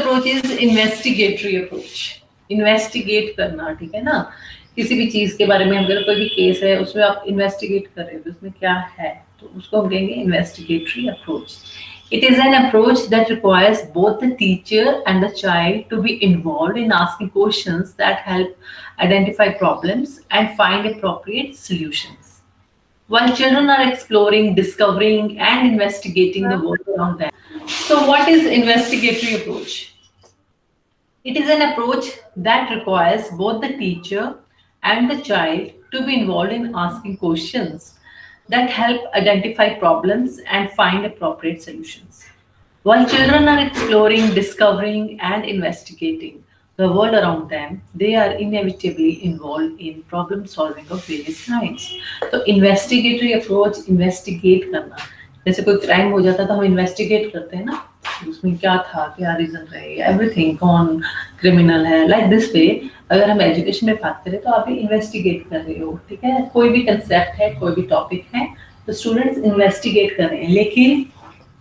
approach is investigatory approach. Investigate करना, ठीक है ना? किसी भी चीज के बारे में अगर कोई भी केस है उसमें आप इन्वेस्टिगेट कर रहे हो उसमें क्या है तो उसको हम कहेंगे इन्वेस्टिगेटरी approach. It is an approach that requires both the teacher and the child to be involved in asking questions that help identify problems and find appropriate solutions. While children are exploring, discovering, and investigating the world around them. So, what is investigatory approach? It is an approach that requires both the teacher and the child to be involved in asking questions that help identify problems and find appropriate solutions. While children are exploring, discovering, and investigating the world around them, they are inevitably involved in problem solving of various kinds. So, investigatory approach, investigate करना. जैसे कोई crime हो जाता है तो हम investigate करते हैं ना, उसमें क्या था, क्या रीजन रहे, एवरीथिंग, कौन क्रिमिनल है, लाइक दिस वे. अगर हम एजुकेशन में बात करें तो आप भी इन्वेस्टिगेट कर रहे हो, ठीक है? कोई भी कंसेप्ट है, कोई भी टॉपिक है तो स्टूडेंट्स इन्वेस्टिगेट कर रहे हैं, लेकिन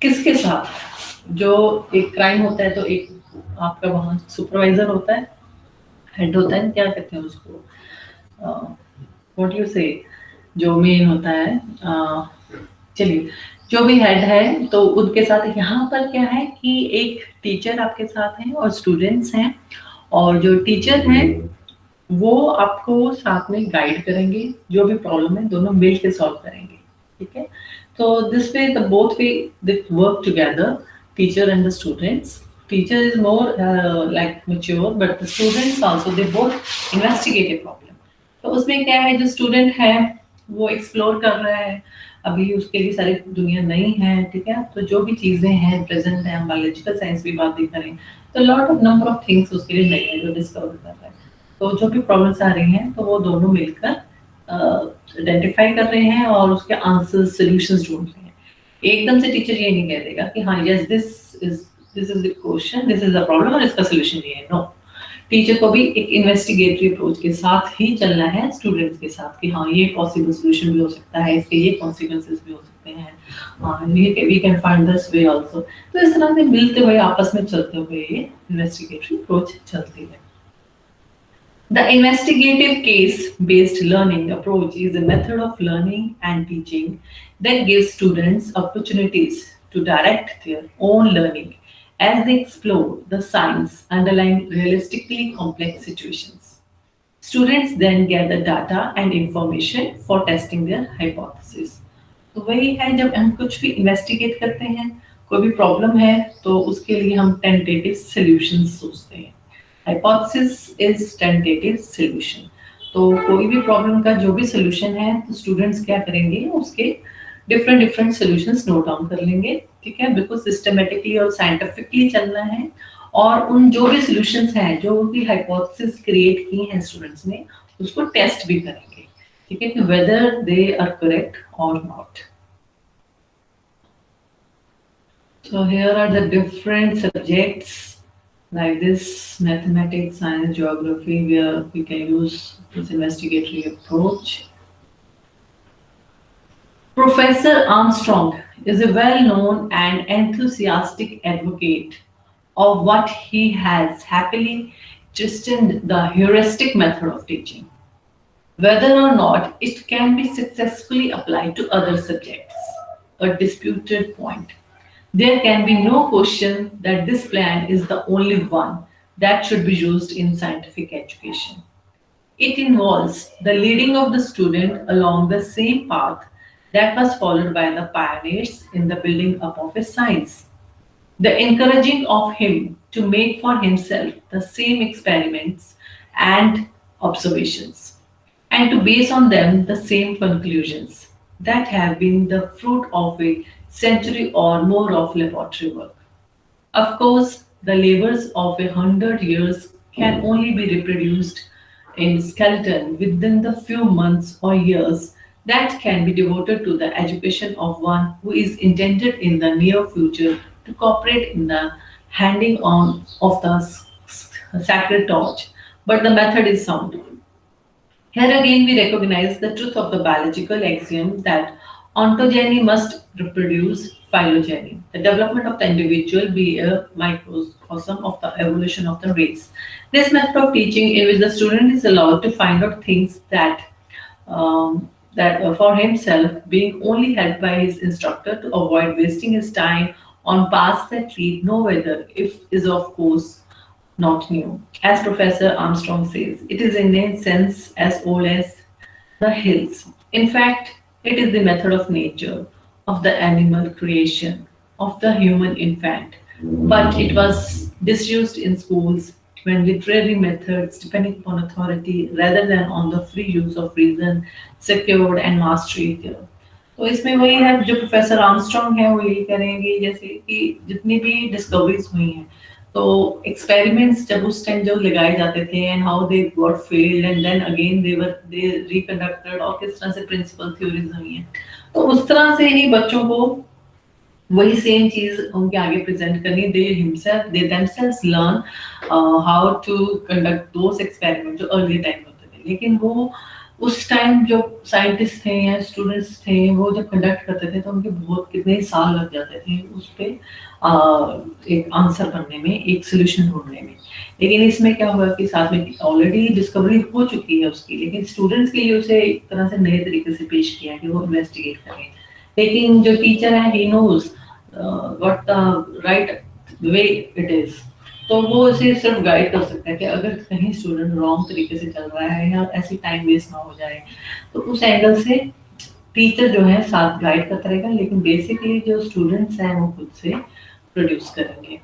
किसके साथ? जो एक क्राइम होता है तो एक आपका वहाँ सुपरवाइजर होता है, हेड होता है, क्या कहते हैं उसको, व्हाट यू से, जो मेन होता है, चलिए जो भी हेड है तो उनके साथ. यहाँ पर क्या है कि एक टीचर आपके साथ हैं और स्टूडेंट्स हैं, और जो टीचर हैं वो आपको साथ में गाइड करेंगे, जो भी प्रॉब्लम है दोनों मिल के सॉल्व करेंगे, ठीक है? तो this way the both way they work together, teacher and the students. Teacher is more like mature, but the students also, they both investigate a problem. तो उसमें क्या है, जो स्टूडेंट है वो एक्सप्लोर कर रहा है, अभी उसके लिए सारी दुनिया नई है, ठीक है? तो जो भी चीजें हैं प्रेजेंट है, हम बायोलॉजिकल साइंस की बात करें तो lot of number of things उसके लिए नई है जो डिस्कवर कर रहा है. तो जो भी प्रॉब्लम्स आ रही हैं तो वो दोनों मिलकर आइडेंटिफाई कर रहे हैं और उसके आंसर सोल्यूशंस ढूंढ रहे हैं. एकदम से टीचर ये नहीं कह देगा कि हाँ yes this is the question, this is the problem और इसका सोल्यूशन ये है. नो, टीचर को भी एक इन्वेस्टिगेटरी अप्रोच के साथ ही चलना है स्टूडेंट्स के साथ कि हाँ ये पॉसिबल सोल्यूशन भी हो सकता है, इसके ये कॉन्सिक्वेंसेस भी हो सकते हैं, we can find this way also. तो इस तरह से मिलते हुए आपस में चलते हुए ये इन्वेस्टिगेटरी अप्रोच चलती है. The investigative case-based learning approach is a method of learning and teaching that gives students opportunities to direct their own learning as they explore the science underlying realistically complex situations. Students then gather data and information for testing their hypothesis. तो वही है, जब हम कुछ भी investigate करते हैं, कोई भी प्रॉब्लम है तो उसके लिए हम टेंटेटिव सॉल्यूशंस सोचते हैं. Hypothesis is tentative solution. तो कोई भी प्रॉब्लम का जो भी सॉल्यूशन है तो स्टूडेंट्स क्या करेंगे, उसके डिफरेंट सॉल्यूशंस नोट डाउन कर लेंगे, ठीक है? बिल्कुल सिस्टमेटिकली और साइंटिफिकली चलना है, और उन जो भी सॉल्यूशंस हैं, जो भी हाइपोथेसिस क्रिएट की हैं स्टूडेंट्स ने, उसको टेस्ट भी करेंगे, ठीक है, कि वेदर दे आर करेक्ट और not. So here are the different subjects like this: mathematics, science, geography, where we can use this investigatory approach. Professor Armstrong is a well-known and enthusiastic advocate of what he has happily christened the heuristic method of teaching. Whether or not it can be successfully applied to other subjects, a disputed point. There can be no question that this plan is the only one that should be used in scientific education. It involves the leading of the student along the same path that was followed by the pioneers in the building up of his science, the encouraging of him to make for himself the same experiments and observations, and to base on them the same conclusions that have been the fruit of a century or more of laboratory work. Of course, the labors of 100 years can only be reproduced in skeleton within the few months or years that can be devoted to the education of one who is intended in the near future to cooperate in the handing on of the sacred torch, but the method is sound. Here again we recognize the truth of the biological axiom that Ontogeny must reproduce phylogeny. The development of the individual be a microcosm of the evolution of the race. This method of teaching, in which the student is allowed to find out things that for himself, being only helped by his instructor to avoid wasting his time on paths that lead nowhere, if is of course not new. As Professor Armstrong says, it is in a sense as old as the hills. In fact, it is the method of nature, of the animal creation, of the human infant. But it was disused in schools when literary methods, depending upon authority rather than on the free use of reason, secured and mastery there. तो इसमें वही है, जो professor Armstrong है वो यही करेंगे, जैसे कि जितनी भी डिस्कवरीज हुई हैं, तो एक्सपेरिमेंट्स जब उस टाइम जो लगाए जाते थे and how they got failed and then again they reconducted, और किस तरह से प्रिंसिपल थ्योरीज हुई हैं, तो उस तरह से ही बच्चों को वही सेम चीज उनके आगे प्रेजेंट करनी. They themselves learn how to conduct those experiment जो अर्ली टाइम होते थे. लेकिन वो उस टाइम जो साइंटिस्ट थे या स्टूडेंट्स थे, वो जब कंडक्ट करते थे तो उनके बहुत कितने साल लग जाते थे उस पे एक आंसर बनने में, एक सोल्यूशन ढूंढने में. लेकिन इसमें क्या हुआ कि साथ में ऑलरेडी डिस्कवरी हो चुकी है उसकी, लेकिन स्टूडेंट्स के लिए उसे एक तरह से नए तरीके से पेश किया कि वो इन्वेस्टिगेट करें. लेकिन जो टीचर है, he knows what the right way it is, तो वो उसे सिर्फ गाइड कर सकता है कि अगर कहीं स्टूडेंट रॉन्ग तरीके से चल रहा है या ऐसी टाइम वेस्ट ना हो जाए, तो उस एंगल से टीचर जो है साथ गाइड करता रहेगा, लेकिन बेसिकली जो स्टूडेंट्स हैं वो खुद से प्रोड्यूस करेंगे.